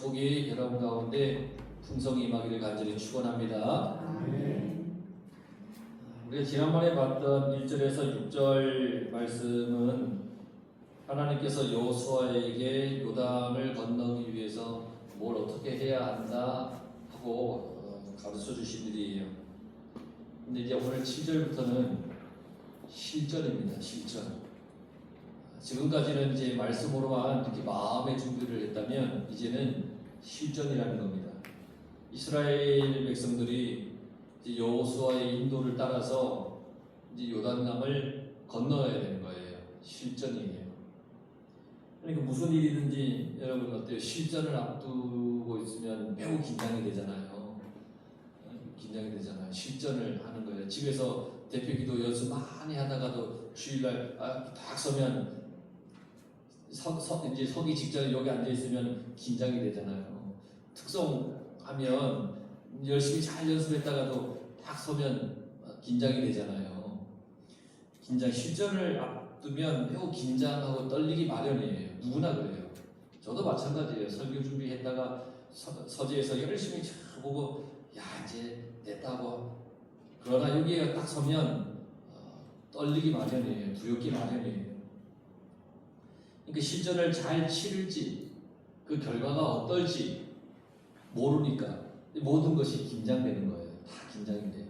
축복이 여러분 가운데 풍성히 임하기를 간절히 축원합니다. 우리가 지난번에 봤던 1절에서 6절 말씀은 하나님께서 여호수아에게 요단을 건너기 위해서 뭘 어떻게 해야 한다 하고 가르쳐 주신 일이에요. 근데 이제 오늘 7절부터는 실전입니다. 실전. 지금까지는 이제 말씀으로만 이렇게 마음의 준비를 했다면 이제는 실전이라는 겁니다. 이스라엘 백성들이 이제 여호수아의 인도를 따라서 이제 요단강을 건너야 되는 거예요. 실전이에요. 그러니까 무슨 일이든지 여러분 어때요? 실전을 앞두고 있으면 매우 긴장이 되잖아요. 긴장이 되잖아요. 실전을 하는 거예요. 집에서 대표기도 연습 많이 하다가도 주일날 딱 서면 이제 서기 직전에 여기 앉아 있으면 긴장이 되잖아요. 특성하면 열심히 잘 연습했다가도 딱 서면 긴장이 되잖아요. 실전을 앞두면 매우 긴장하고 떨리기 마련이에요. 누구나 그래요. 저도 마찬가지예요. 설교 준비했다가 서재에서 열심히 잘 보고 야 이제 됐다고 그러나 여기에 딱 서면 떨리기 마련이에요. 두렵기 마련이에요. 그러니까 실전을 잘 치를지 그 결과가 어떨지 모르니까 모든 것이 긴장되는 거예요. 다 긴장이 돼요.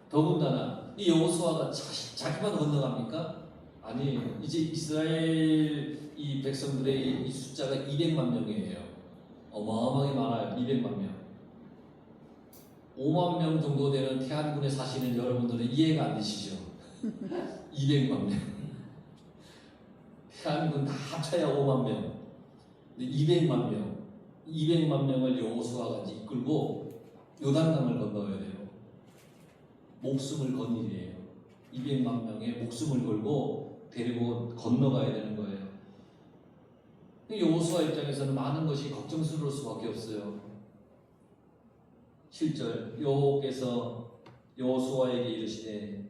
더군다나 이 여호수아가 자기만 건너갑니까? 아니에요. 이제 이스라엘 이 백성들의 이 숫자가 200만 명이에요. 어마어마하게 많아요. 200만 명. 5만 명 정도 되는 태안군에 사시는 여러분들은 이해가 안 되시죠? 200만 명. 태안군 다 합쳐야 5만 명. 200만 명. 200만 명을 여호수아가 이끌고 요단강을 건너야 돼요. 목숨을 건 일이에요. 200만 명의 목숨을 걸고 데리고 건너가야 되는 거예요. 여호수아 입장에서는 많은 것이 걱정스러울 수밖에 없어요. 7절 여호께서 여호수아에게 이르시되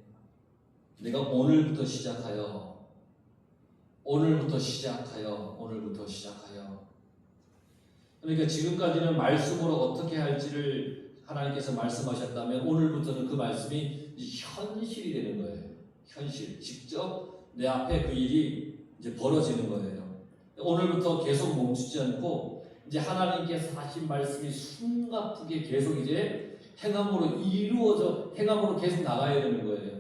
내가 오늘부터 시작하여 그러니까 지금까지는 말씀으로 어떻게 할지를 하나님께서 말씀하셨다면 오늘부터는 그 말씀이 현실이 되는 거예요. 현실. 직접 내 앞에 그 일이 이제 벌어지는 거예요. 오늘부터 계속 멈추지 않고 이제 하나님께서 하신 말씀이 숨가쁘게 계속 이제 행함으로 이루어져 행함으로 계속 나가야 되는 거예요.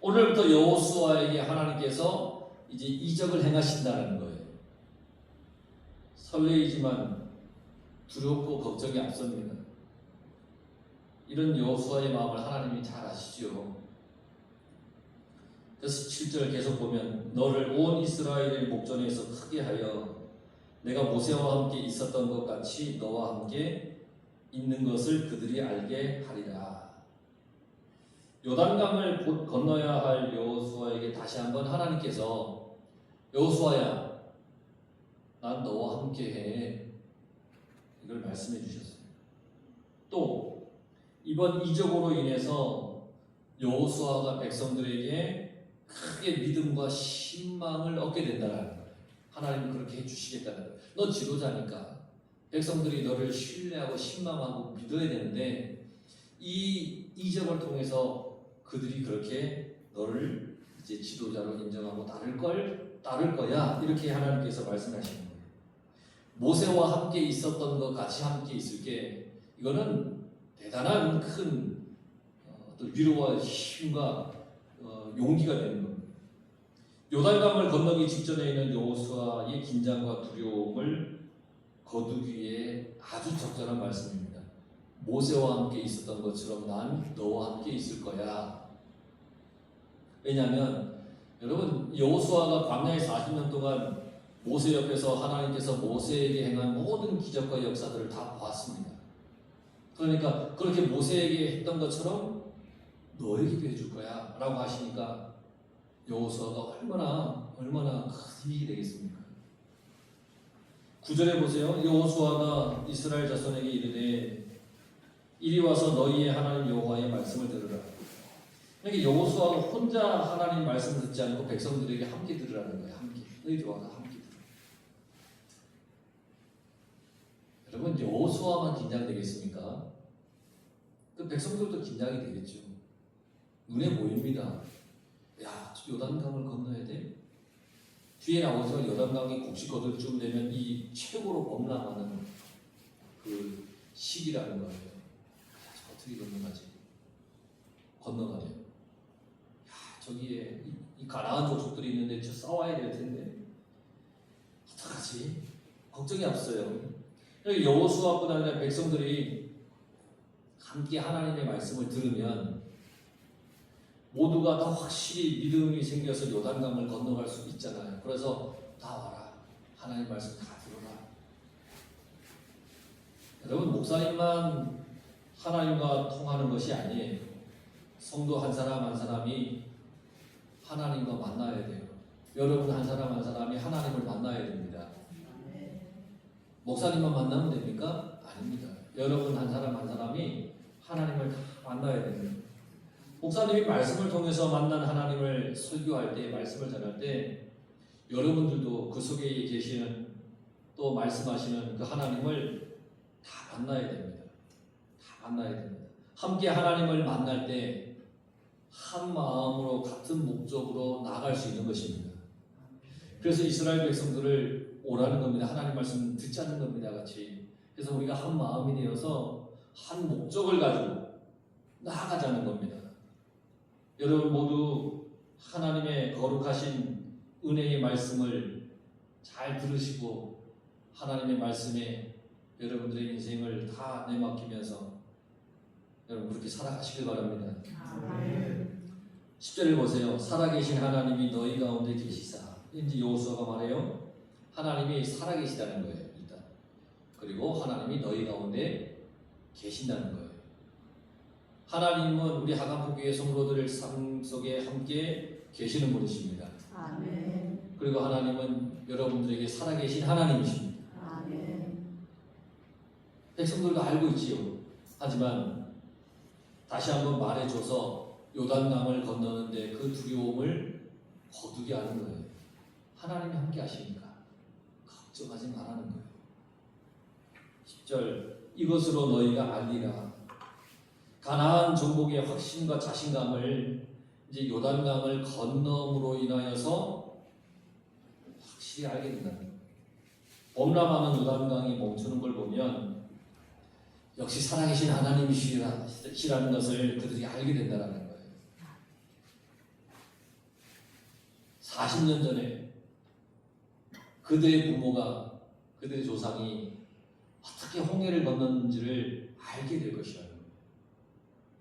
오늘부터 여호수아에게 하나님께서 이제 이적을 행하신다는 거예요. 설레이지만 두렵고 걱정이 앞섭니다. 이런 여호수아의 마음을 하나님이 잘 아시죠. 그래서 7절 계속 보면 너를 온 이스라엘의 목전에서 크게 하여 내가 모세와 함께 있었던 것 같이 너와 함께 있는 것을 그들이 알게 하리라. 요단강을 곧 건너야 할 여호수아에게 다시 한번 하나님께서 여호수아야 난 너와 함께해 이걸 말씀해 주셨어요. 또 이번 이적으로 인해서 여호수아가 백성들에게 크게 믿음과 신망을 얻게 된다는 거예요. 하나님은 그렇게 해주시겠다는 거예요. 너 지도자니까 백성들이 너를 신뢰하고 신망하고 믿어야 되는데 이 이적을 통해서 그들이 그렇게 너를 이제 지도자로 인정하고 따를 거야 이렇게 하나님께서 말씀하시는 거예요. 모세와 함께 있었던 것 같이 함께 있을게. 이거는 대단한 큰 위로와 힘과 용기가 되는 겁니다. 요단강을 건너기 직전에 있는 여호수아의 긴장과 두려움을 거두기에 아주 적절한 말씀입니다. 모세와 함께 있었던 것처럼 난 너와 함께 있을 거야. 왜냐하면 여러분 여호수아가 광야에 40년 동안 모세 옆에서 하나님께서 모세에게 행한 모든 기적과 역사들을 다 보았습니다. 그러니까 그렇게 모세에게 했던 것처럼 너에게도 해줄 거야 라고 하시니까 여호수아가 얼마나 큰 힘이 되겠습니까? 9절에 보세요. 여호수아가 이스라엘 자손에게 이르되 이리 와서 너희의 하나님 여호와의 말씀을 들으라. 그러니까 여호수아가 혼자 하나님 말씀을 듣지 않고 백성들에게 함께 들으라는 거예요. 함께. 너희들 와서 함께 들으라. 여러분 여호수아만 긴장되겠습니까? 그 백성들도 긴장이 되겠죠. 눈에 보입니다. 야, 요단강을 건너야 돼? 뒤에 나오지만 요단강이 곡식 거둘 쯤 되면 이 최고로 범람하는 그 시기라는 거예요. 야, 어떻게 건너가지? 건너가네요. 야, 저기에 이 가나안 족속들이 있는데 저 싸워야 될 텐데 어떡하지? 걱정이 앞서요. 여호수아뿐 아니라 백성들이 함께 하나님의 말씀을 들으면 모두가 더 확실히 믿음이 생겨서 요단강을 건너갈 수 있잖아요. 그래서 다 와라. 하나님 말씀 다 들어라. 여러분 목사님만 하나님과 통하는 것이 아니에요. 성도 한 사람 한 사람이 하나님과 만나야 돼요. 여러분 한 사람 한 사람이 하나님을 만나야 됩니다. 목사님만 만나면 됩니까? 아닙니다. 여러분 한 사람 한 사람이 하나님을 다 만나야 됩니다. 목사님이 말씀을 통해서 만난 하나님을 설교할 때, 말씀을 전할 때 여러분들도 그 속에 계시는 또 말씀하시는 그 하나님을 다 만나야 됩니다. 다 만나야 됩니다. 함께 하나님을 만날 때 한 마음으로 같은 목적으로 나아갈 수 있는 것입니다. 그래서 이스라엘 백성들을 오라는 겁니다. 하나님 말씀 듣자는 겁니다. 같이. 그래서 우리가 한 마음이 되어서 한 목적을 가지고 나아가자는 겁니다. 여러분 모두 하나님의 거룩하신 은혜의 말씀을 잘 들으시고 하나님의 말씀에 여러분들의 인생을 다 내맡기면서 여러분 그렇게 살아가시길 바랍니다. 아멘. 10절을 보세요. 살아계신 하나님이 너희 가운데 계시사. 이제 여호수아가 말해요. 하나님이 살아계시다는 거예요. 일단. 그리고 하나님이 너희 가운데 계신다는 거예요. 하나님은 우리 하강포교회 성도들 삶 속에 함께 계시는 분이십니다. 아멘. 그리고 하나님은 여러분들에게 살아계신 하나님이십니다. 아멘. 백성들도 알고 있지요. 하지만 다시 한번 말해줘서 요단강을 건너는데 그 두려움을 거두게 하는 거예요. 하나님이 함께 하시니까 걱정하지 말라는 거예요. 10절 이것으로 너희가 알리라. 가나안 정복의 확신과 자신감을 이제 요단강을 건너므로 인하여서 확실히 알게 된다. 범람하는 요단강이 멈추는 걸 보면 역시 살아계신 하나님이시라는 것을 그들이 알게 된다는 거예요. 40년 전에 그들의 부모가 그들의 조상이 어떻게 홍해를 건넜는지를 알게 될 것이라는 거예요.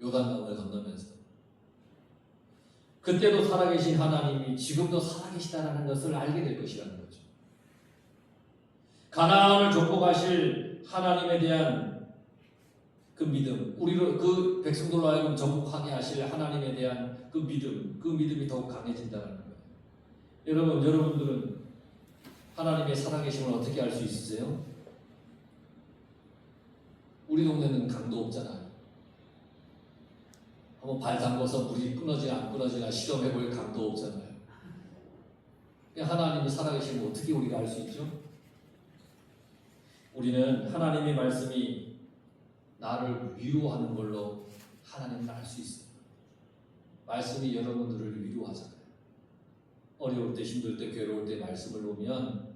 요단강을 건너면서 그때도 살아계신 하나님이 지금도 살아계시다는 것을 알게 될 것이라는 거죠. 가나안을 정복하실 하나님에 대한 그 믿음, 우리로 그 백성들로 하여금 정복하게 하실 하나님에 대한 그 믿음이 더욱 강해진다는 거예요. 여러분들은 하나님의 살아계심을 어떻게 알 수 있으세요? 우리 동네는 강도 없잖아요. 한번 발 담궈서 물이 끊어지나 안 끊어지나 실험해볼 강도 없잖아요. 하나님이 살아계시면 어떻게 우리가 알 수 있죠? 우리는 하나님의 말씀이 나를 위로하는 걸로 하나님을 알 수 있어요. 말씀이 여러분들을 위로하잖아요. 어려울 때, 힘들 때, 괴로울 때 말씀을 보면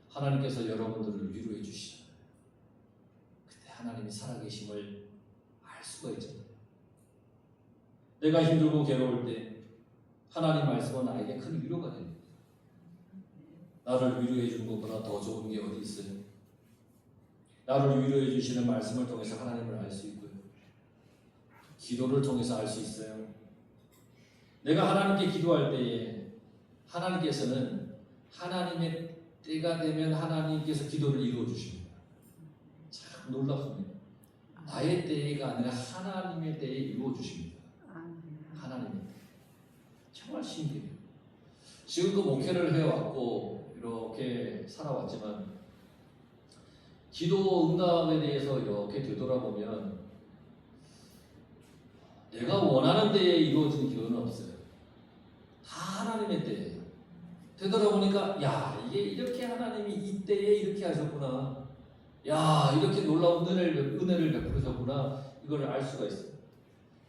하나님께서 여러분들을 위로해 주시잖아요. 그때 하나님이 살아계심을 알 수가 있잖아요. 내가 힘들고 괴로울 때 하나님 말씀은 나에게 큰 위로가 됩니다. 나를 위로해 주는 것보다 더 좋은 게 어디 있어요? 나를 위로해 주시는 말씀을 통해서 하나님을 알 수 있고요. 기도를 통해서 알 수 있어요. 내가 하나님께 기도할 때에 하나님께서는 하나님의 때가 되면 하나님께서 기도를 이루어 주십니다. 참 놀랍습니다. 나의 때가 아니라 하나님의 때에 이루어 주십니다. 하나님의 때. 정말 신기해요. 지금도 목회를 해왔고 이렇게 살아왔지만 기도 응답에 대해서 이렇게 되돌아보면 내가 원하는 때에 이루어진 기도는 없어요. 다 하나님의 때예요. 되돌아보니까 야 이게 이렇게 하나님이 이 때에 이렇게 하셨구나. 야, 이렇게 놀라운 은혜를 베푸셨구나. 이걸 알 수가 있어요.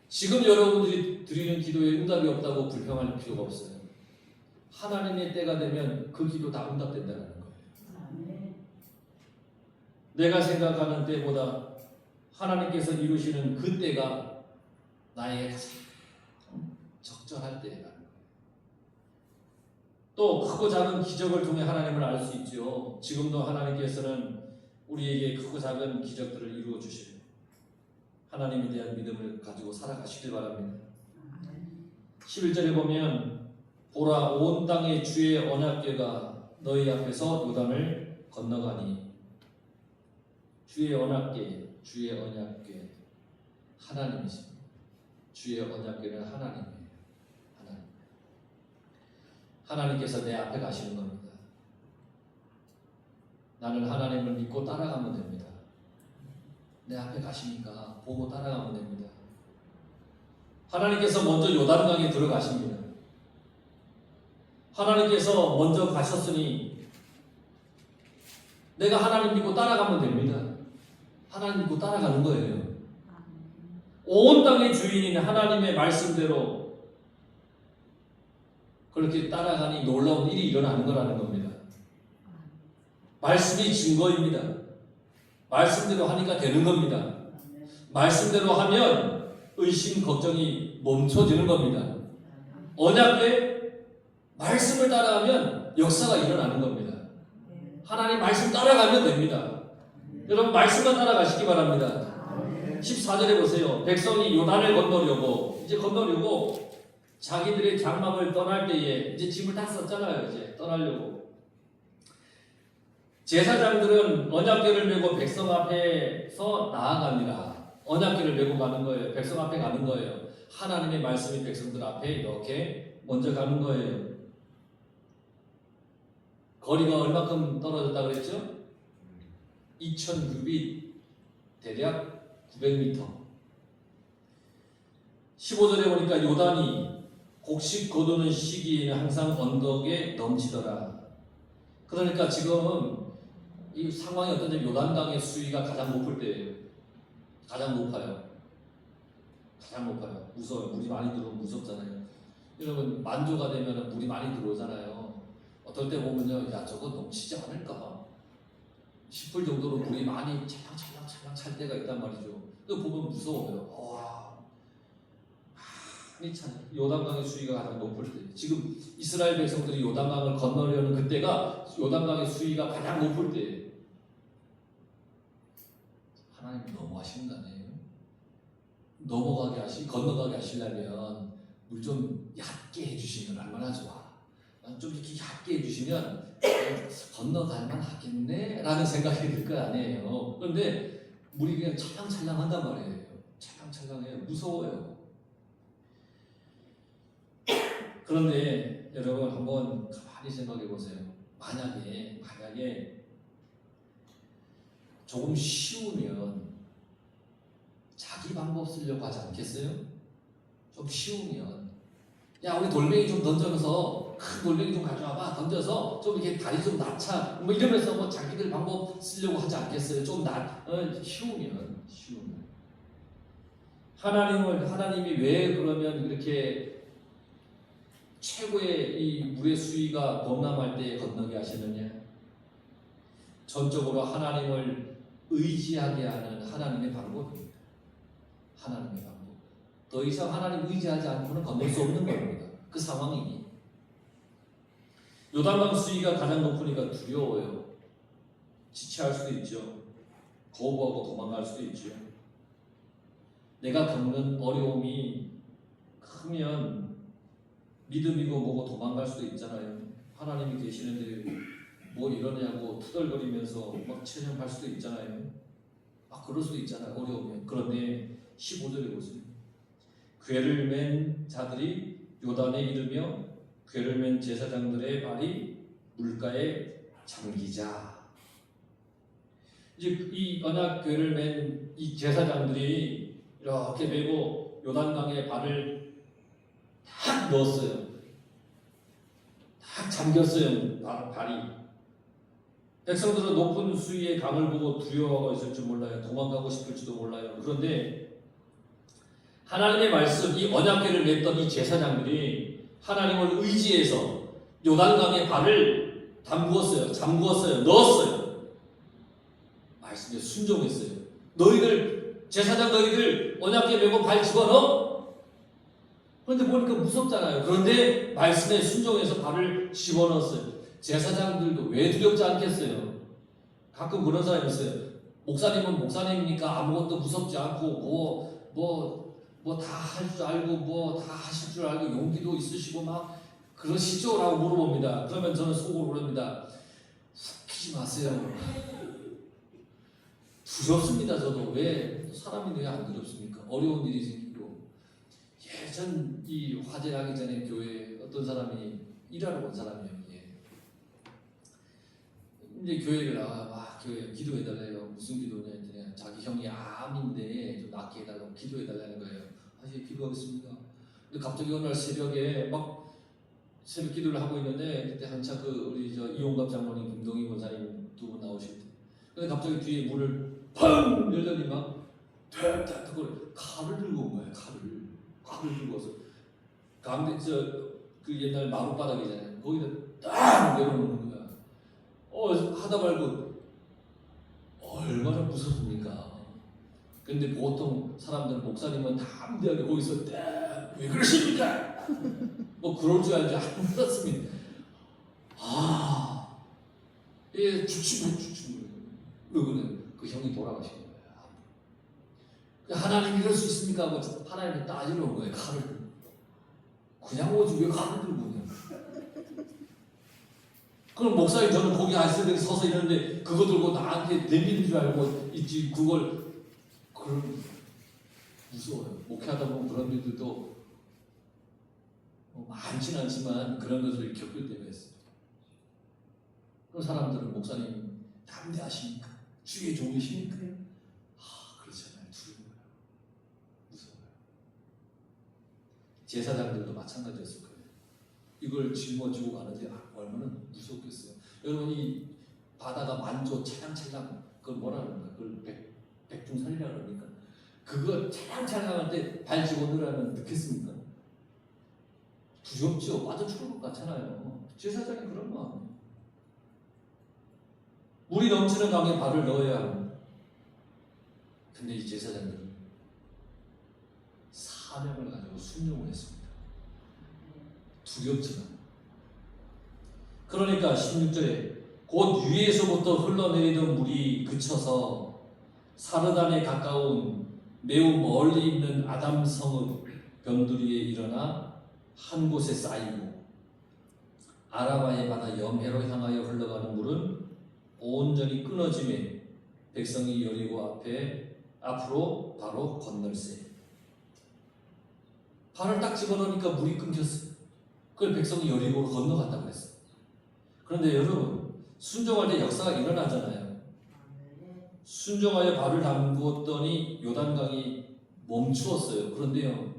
지금 여러분들이 드리는 기도에 응답이 없다고 불평할 필요가 없어요. 하나님의 때가 되면 그 기도 다 응답된다는 거예요. 내가 생각하는 때보다 하나님께서 이루시는 그 때가 나에게 가장 적절할 때라는 거예요. 또 크고 작은 기적을 통해 하나님을 알 수 있죠. 지금도 하나님께서는 우리에게 크고 작은 기적들을 이루어 주시고 하나님에 대한 믿음을 가지고 살아가시길 바랍니다. 11절에 보면 보라 온 땅의 주의 언약궤가 너희 앞에서 요단을 건너가니. 주의 언약궤, 주의 언약궤 하나님이십니다. 주의 언약궤는 하나님이에요. 하나님께서 내 앞에 가시는 겁니다. 나는 하나님을 믿고 따라가면 됩니다. 내 앞에 가시니까 보고 따라가면 됩니다. 하나님께서 먼저 요단강에 들어가십니다. 하나님께서 먼저 가셨으니 내가 하나님 믿고 따라가면 됩니다. 하나님 믿고 따라가는 거예요. 온 땅의 주인인 하나님의 말씀대로 그렇게 따라가니 놀라운 일이 일어나는 거라는 겁니다. 말씀이 증거입니다. 말씀대로 하니까 되는 겁니다. 말씀대로 하면 의심, 걱정이 멈춰지는 겁니다. 언약궤 말씀을 따라가면 역사가 일어나는 겁니다. 하나님 말씀 따라가면 됩니다. 여러분 말씀만 따라가시기 바랍니다. 14절에 보세요. 백성이 요단을 건너려고 이제 건너려고 자기들의 장막을 떠날 때에 이제 짐을 다 썼잖아요. 이제 떠나려고 제사장들은 언약궤를 메고 백성 앞에서 나아갑니다. 언약궤를 메고 가는 거예요. 백성 앞에 가는 거예요. 하나님의 말씀이 백성들 앞에 이렇게 먼저 가는 거예요. 거리가 얼마큼 떨어졌다 그랬죠? 2000규빗, 대략 900m. 15절에 보니까 요단이 곡식 거두는 시기에는 항상 언덕에 넘치더라. 그러니까 지금 이 상황이 어떤지 요단강의 수위가 가장 높을 때예요. 가장 높아요. 가장 높아요. 무서워요. 물이 많이 들어오면 무섭잖아요. 여러분 만조가 되면 물이 많이 들어오잖아요. 어떨 때 보면요, 야 저거 넘치지 않을까 싶을 정도로 물이 많이 찰랑찰랑 찰 때가 있단 말이죠. 그거 보면 무서워요. 와, 많이 차요. 요단강의 수위가 가장 높을 때. 지금 이스라엘 백성들이 요단강을 건너려는 그때가 요단강의 수위가 가장 높을 때예요. 하나님이 너무하시는 거 아니에요? 건너가게 하시려면 물 좀 얕게 해주시면 얼마나 좋아. 좀 이렇게 얕게 해주시면 건너갈만 하겠네 라는 생각이 들 거 아니에요. 그런데 물이 그냥 찰랑찰랑 한단 말이에요. 찰랑찰랑해요. 무서워요. 그런데 여러분 한번 가만히 생각해 보세요. 만약에 조금 쉬우면 자기 방법 쓰려고 하지 않겠어요? 좀 쉬우면 야 우리 돌멩이 좀 던져서 큰 돌멩이 좀 가져와봐. 던져서 좀 이렇게 다리 좀 낮춰 뭐 이러면서 뭐 자기들 방법 쓰려고 하지 않겠어요? 좀 쉬우면 하나님이 왜 그러면 이렇게 최고의 이 물의 수위가 범람할 때 건너게 하시느냐? 전적으로 하나님을 의지하게 하는 하나님의 방법입니다. 하나님의 방법. 더 이상 하나님 의지하지 않고는 건널 수 없는 겁니다. 그 상황이니. 요단강 수위가 가장 높으니까 두려워요. 지체할 수도 있죠. 거부하고 도망갈 수도 있죠. 내가 겪는 어려움이 크면 믿음이고 뭐고 도망갈 수도 있잖아요. 하나님이 계시는데 뭐 이러냐고 투덜거리면서 막 체념할 수도 있잖아요. 그럴 수도 있잖아요. 어려우면. 그런데 15절에 보세요. 궤를 맨 자들이 요단에 이르며 궤를 맨 제사장들의 발이 물가에 잠기자. 이제 이 언약궤를 맨 이 제사장들이 이렇게 메고 요단강에 발을 탁 넣었어요. 탁 잠겼어요. 발이 백성들은 높은 수위의 강을 보고 두려워하고 있을 줄 몰라요. 도망가고 싶을지도 몰라요. 그런데 하나님의 말씀, 이 언약궤를 맺던 이 제사장들이 하나님을 의지해서 요단강에 발을 잠그었어요. 넣었어요. 말씀에 순종했어요. 제사장 너희들 언약궤 메고 발 집어넣어? 그런데 보니까 무섭잖아요. 그런데 말씀에 순종해서 발을 집어넣었어요. 제사장들도 왜 두렵지 않겠어요? 가끔 그런 사람이 있어요. 목사님은 목사님이니까 아무것도 무섭지 않고 뭐 다 할 줄 알고 뭐 다 하실 줄 알고 용기도 있으시고 막 그러시죠? 라고 물어봅니다. 그러면 저는 속으로 그럽니다. 웃기지 마세요. 두렵습니다. 저도. 왜 사람이 왜 안 두렵습니까? 어려운 일이 생기고. 예전 이 화재나기 전에 교회에 어떤 사람이 일하러 온 사람이에요. 이제 교회를 막 교회 기도해달래요. 무슨 기도냐 했더니 자기 형이 암인데 좀 낫게 해달라고 기도해달라는 거예요. 기도하겠습니다. 근데 갑자기 어느 날 새벽에 막 새벽 기도를 하고 있는데 그때 한참 우리 이용갑 장로님, 김동희 권사님 두 분 나오실 때, 근데 갑자기 뒤에 문을 팡 열더니 막 탁탁 칼을 들고 온 거예요. 칼을 들고 와서 가운데 그 옛날 마룻바닥이잖아요. 거기다 딱 내려놓는 거야. 하다 말고 얼마나 무섭습니까? 근데 보통 사람들은 목사님은 담대하게 거기서 왜 그러십니까? 뭐 그럴 줄 알지 안 그렇습니다. 주춤. 그거는 그 형이 돌아가신 거예요. 하나님 이럴 수 있습니까? 하고 하나님이 따지러 온 거예요. 칼을 그냥 오지 왜 칼을 들고 오냐? 그럼 목사님 저는 거기 아이스백에 서서 있는데 그거 들고 나한테 내미는 줄 알고 있지 그걸 그럼 무서워요. 목회하다 보면 그런 일들도 많지는 않지만 그런 것을 겪을 때가 있어요. 그런 사람들은 목사님 담대하십니까? 주의 종이십니까? 그렇잖아요. 두려워요. 무서워요. 제사장들도 마찬가지였을 거예요. 이걸 짊어지고 가는데 얼마나 무섭겠어요. 여러분 이 바다가 만조 찰랑찰랑 그걸 뭐라 그러는가? 그걸 백중산이라 그러니까 그거 찰랑찰랑할 때 발 집어넣으라면 듣겠습니까? 두렵죠. 빠져 죽을 것 같잖아요. 제사장이 그런 마음이에요. 물이 넘치는 강에 발을 넣어야 합니다. 근데 이 제사장들은 사명을 가지고 순종을 했습니다. 두렵지만. 그러니까 16절에 곧 위에서부터 흘러내리던 물이 그쳐서 사르단에 가까운 매우 멀리 있는 아담 성읍 변두리에 일어나 한 곳에 쌓이고 아라바의 바다 염해로 향하여 흘러가는 물은 온전히 끊어짐에 백성이 여리고 앞으로 바로 건널세. 발을 딱 집어넣으니까 물이 끊겼어요. 그걸 백성이 여리고로 건너갔다고 했어요. 그런데 여러분 순종할 때 역사가 일어나잖아요. 순종하여 발을 담그었더니 요단강이 멈추었어요. 그런데요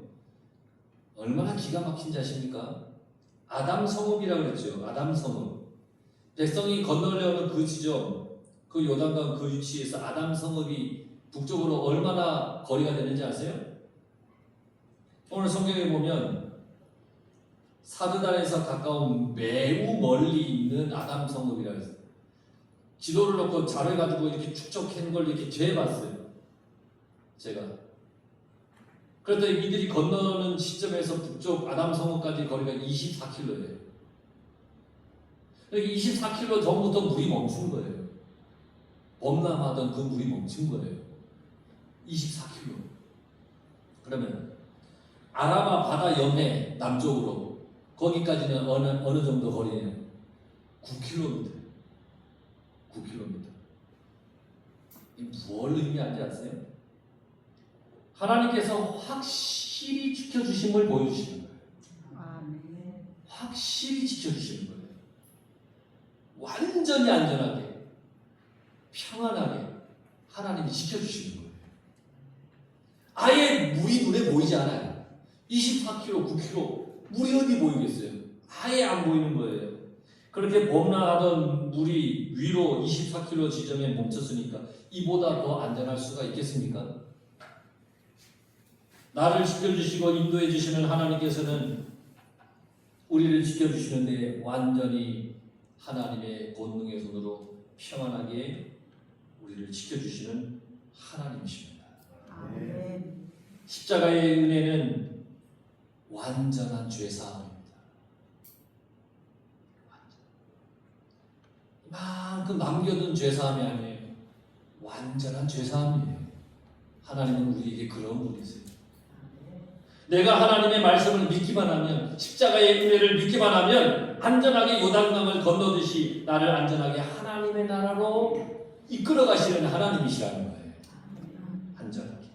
얼마나 기가 막힌지 아십니까? 아담 성읍이라고 그랬죠. 아담 성읍. 백성이 건너려는 그 지점, 그 요단강 그 위치에서 아담 성읍이 북쪽으로 얼마나 거리가 되는지 아세요? 오늘 성경에 보면 사르단에서 가까운 매우 멀리 있는 아담 성읍이라고 했어요. 지도를 놓고 자를 가지고 이렇게 축적한 걸 이렇게 재봤어요. 제가. 그랬더니 이들이 건너는 시점에서 북쪽 아담 성읍까지 거리가 24km예요. 24km 전부터 물이 멈춘 거예요. 범람하던 그 물이 멈춘 거예요. 24km. 그러면 아라바 바다 염해 남쪽으로 거기까지는 어느 정도 거리냐? 9km. 9km. 이 무엇을 의미하는지 아세요? 하나님께서 확실히 지켜주심을 보여주시는 거예요. 확실히 지켜주시는 거예요. 완전히 안전하게, 평안하게 하나님이 지켜주시는 거예요. 아예 물이 눈에 보이지 않아요. 24km, 9km 물이 어디 보이겠어요? 아예 안 보이는 거예요. 그렇게 범람하던 물이 위로 24km 지점에 멈췄으니까 이보다 더 안전할 수가 있겠습니까? 나를 지켜주시고 인도해 주시는 하나님께서는 우리를 지켜주시는데 완전히 하나님의 권능의 손으로 평안하게 우리를 지켜주시는 하나님이십니다. 아멘. 십자가의 은혜는 완전한 죄사함입니다. 이만큼 남겨둔 죄사함이 아니에요. 완전한 죄사함이에요. 하나님은 우리에게 그런 분이세요. 내가 하나님의 말씀을 믿기만 하면, 십자가의 은혜를 믿기만 하면 안전하게 요단강을 건너듯이 나를 안전하게 하나님의 나라로 이끌어 가시는 하나님이시라는 거예요. 안전하게.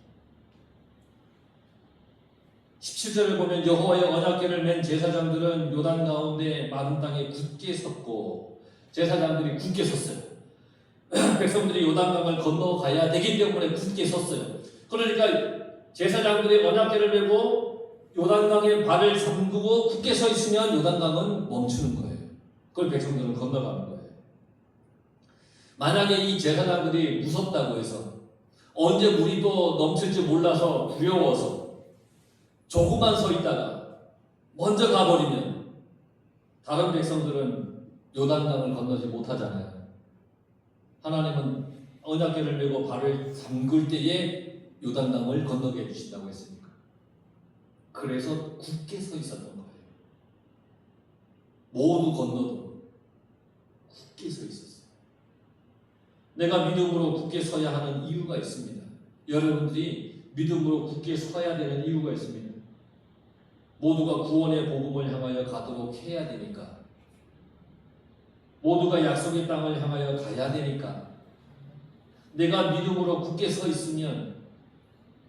17절을 보면 여호와의 언약궤를 맨 제사장들은 요단 가운데 마른 땅에 굳게 섰고, 제사장들이 굳게 섰어요. 백성들이 요단강을 건너가야 되기 때문에 굳게 섰어요. 그러니까 제사장들이 언약궤를 메고 요단강에 발을 잠그고 굳게 서 있으면 요단강은 멈추는 거예요. 그걸 백성들은 건너가는 거예요. 만약에 이 제사장들이 무섭다고 해서 언제 물이 또 넘칠지 몰라서 두려워서 조금만 서 있다가 먼저 가버리면 다른 백성들은 요단강을 건너지 못하잖아요. 하나님은 언약궤를 메고 발을 잠글 때에 요단강을 건너게 해주신다고 했으니까. 그래서 굳게 서 있었던 거예요. 모두 건너도 굳게 서 있었어요. 내가 믿음으로 굳게 서야 하는 이유가 있습니다. 여러분들이 믿음으로 굳게 서야 되는 이유가 있습니다. 모두가 구원의 복음을 향하여 가도록 해야 되니까. 모두가 약속의 땅을 향하여 가야 되니까. 내가 믿음으로 굳게 서 있으면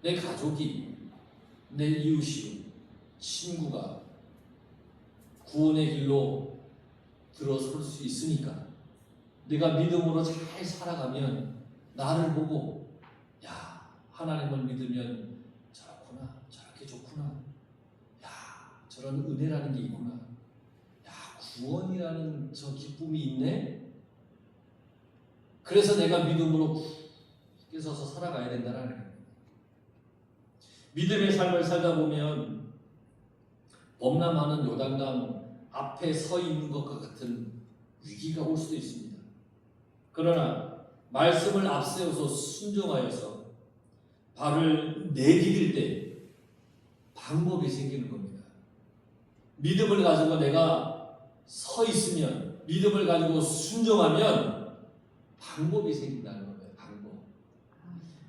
내 가족이, 내 이웃이, 친구가 구원의 길로 들어설 수 있으니까. 내가 믿음으로 잘 살아가면 나를 보고, 야, 하나님을 믿으면 저렇구나, 저렇게 좋구나, 야, 저런 은혜라는 게 있구나, 야, 구원이라는 저 기쁨이 있네. 그래서 내가 믿음으로 굳게 서서 살아가야 된다는 거예요. 믿음의 삶을 살다 보면 범람하는 요단강 앞에 서 있는 것과 같은 위기가 올 수도 있습니다. 그러나 말씀을 앞세워서 순종하여서 발을 내디딜 때 방법이 생기는 겁니다. 믿음을 가지고 내가 서 있으면, 믿음을 가지고 순종하면 방법이 생긴다는 거예요. 방법.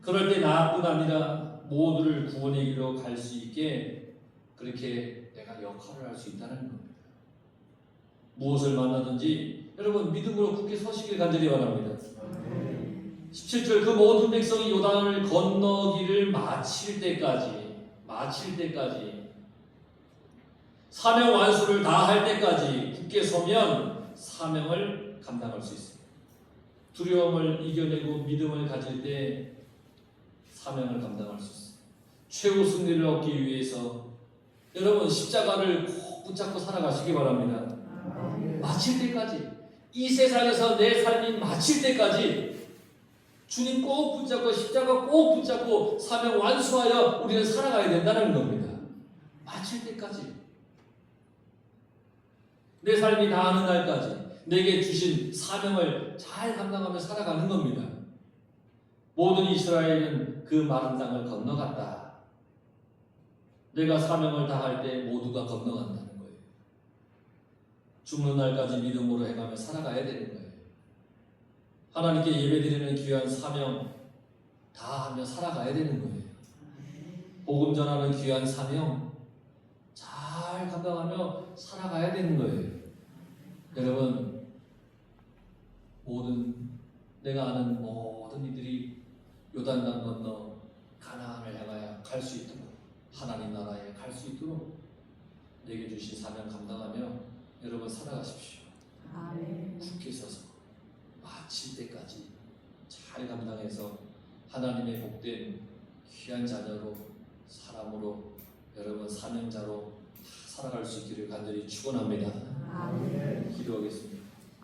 그럴 때 나뿐 아니라 모두를 구원의 길로 갈 수 있게 그렇게 내가 역할을 할 수 있다는 겁니다. 무엇을 만나든지 여러분 믿음으로 굳게 서시길 간절히 바랍니다. 17절 그 모든 백성이 요단을 건너기를 마칠 때까지 사명 완수를 다 할 때까지 굳게 서면 사명을 감당할 수 있습니다. 두려움을 이겨내고 믿음을 가질 때 사명을 감당할 수 있습니다. 최후 승리를 얻기 위해서 여러분 십자가를 꼭 붙잡고 살아가시기 바랍니다. 마칠 때까지, 이 세상에서 내 삶이 마칠 때까지 주님 꼭 붙잡고 십자가 꼭 붙잡고 사명 완수하여 우리는 살아가야 된다는 겁니다. 마칠 때까지, 내 삶이 다하는 날까지 내게 주신 사명을 잘 감당하며 살아가는 겁니다. 모든 이스라엘은 그 마른 땅을 건너갔다. 내가 사명을 다할 때 모두가 건너간다는 거예요. 죽는 날까지 믿음으로 해가며 살아가야 되는 거예요. 하나님께 예배드리는 귀한 사명 다 하며 살아가야 되는 거예요. 복음 전하는 귀한 사명 잘 감당하며 살아가야 되는 거예요. 여러분, 내가 아는 모든 이들이 요단강 건너 가나안을 향하여 갈 수 있도록, 하나님 나라에 갈 수 있도록 내게 주신 사명 감당하며 여러분 살아가십시오. 굳게 서서 마칠 때까지 잘 감당해서 하나님의 복된 귀한 자녀로, 사람으로, 여러분 사명자로 살아갈 수 있기를 간절히 축원합니다. 기도